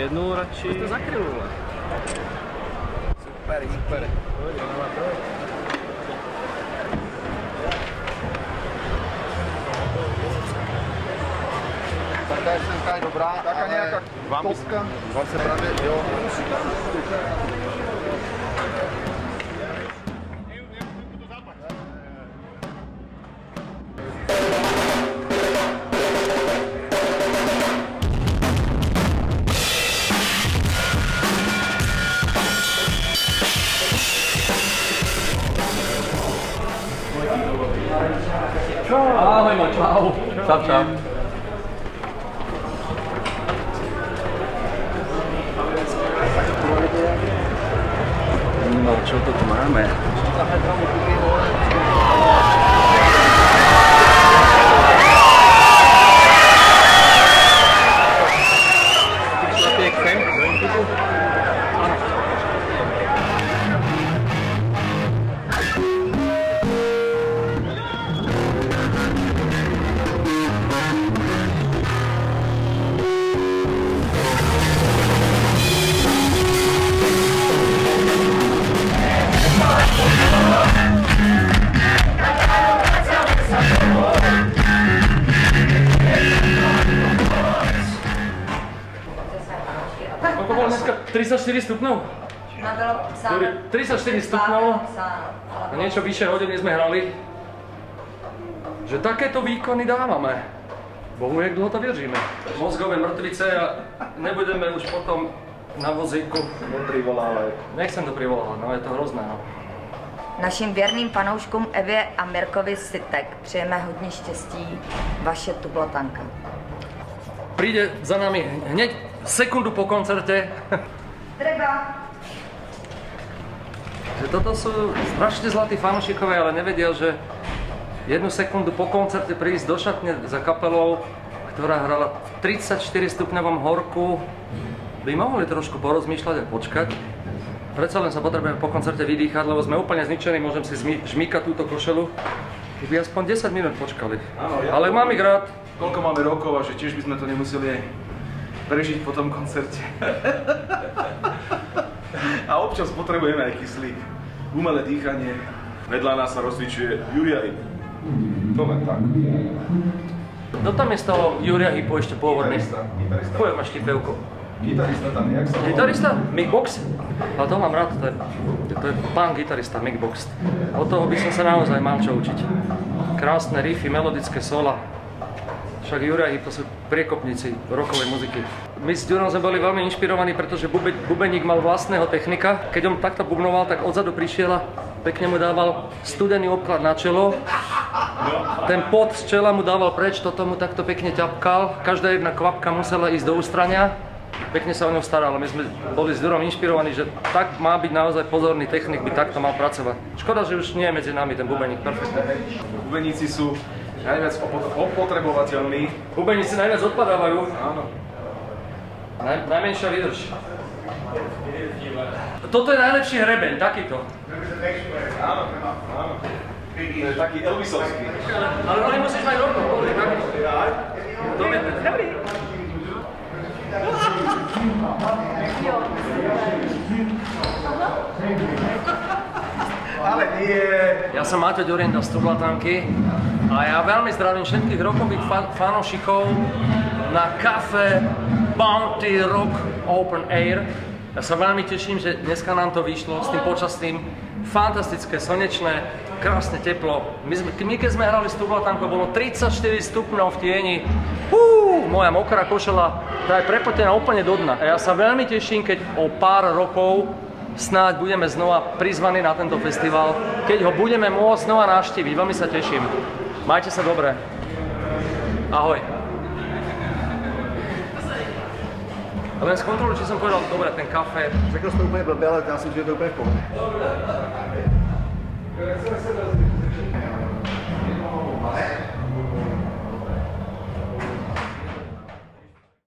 jednu radši. To zakryl. Super, super. Taká je dobrá, taká nejaká topka. Vám sa práve, jo. Ahoj ma, čau. Čau, čau. No, čo to tu máme? Koľko bolo dneska? 34 stupňov? No bylo psáno. 34 stupňov a niečo vyššie hodiny sme hrali. Že takéto výkony dávame. Bohu, jak dlho to vydržíme. Mozgové mŕtvice a nebudeme už potom na vozíku. Neprivolávať. Nechcem to privolávať, no je to hrozné. No. Našim věrným fanouškům Evě a Mirkovi Sitek přejeme hodně štěstí, vaše Tublatanka. Príde za nami hneď sekundu po koncerte. Treba. Že toto sú strašne zlatí fanúšikovia, ale nevedia, že jednu sekundu po koncerte prísť do šatne za kapelou, ktorá hrala v 34 stupňovom horku, by mohli trošku porozmýšľať a počkať. Predsa len sa potrebujeme po koncerte vydýchať, lebo sme úplne zničení, môžem si žmýkať túto košelu. By aspoň 10 minút počkali. Áno, ale mám ich rád. Koľko máme rokov a že tiež by sme to nemuseli aj prežiť po tom koncerte. A občas potrebujeme aj kyslík, umelé dýchanie. Vedľa nás sa rozcvičuje Júria Hypo. To len tak. Kto tam je z toho Júria Hypo ešte pôvodný? Poviem máš štipevko. Gitarista tam je, jak sa volá? Gitarista? Mickbox? Ale toho mám rád, to je pán gitarista, Mickbox. Od toho by som sa naozaj mal čo učiť. Krásne riffy, melodické sola. Však Júria Hypo sú priekopníci rockovej muziky. My s Ďurom sme boli veľmi inšpirovaní, pretože bubeník mal vlastného technika. Keď on takto bubnoval, tak odzadu prišiel a pekne mu dával studený obklad na čelo. Ten pot z čela mu dával preč, toto mu takto pekne ťapkal. Každá jedna kvapka musela ísť do ústrania. Pekne sa o ňo staral. My sme boli s Ďurom inšpirovaní, že tak má byť naozaj pozorný technik, by takto mal pracovať. Škoda, že už nie je medzi nami ten bubeník, perfektne. Bubeníci sú najviac opotrebovateľní. Bubeníci najviac odpadávajú. Áno. Najmenšia výdrž. Toto je najlepší hrebeň, takýto. Áno, áno. To je taký Elvisovský. Ale oni musíš mať rovno, pozri, takýto. Dobrý. Ale nie. Ja som Maťo Ďurienda z Tublatanky a ja veľmi zdravím všetkých rockových fanúšikov na kafe Bounty Rock Open Air. Ja sa veľmi teším, že dneska nám to vyšlo s tým počasným. Fantastické, slnečné, krásne teplo. My keď sme hrali s Tublatankou, bolo 34 stupňov v tieni. Moja mokrá košela, tá je prepotená úplne do dna. A ja sa veľmi teším, keď o pár rokov snáď budeme znova prizvaní na tento festival, keď ho budeme môcť znova navštíviť. Veľmi sa teším. Majte sa dobre. Ahoj. Len skontroluj, či som povedal dobre ten kafe. Řekl jsi to úplně blbě, ale já si myslím, že je to úplně v pohodě.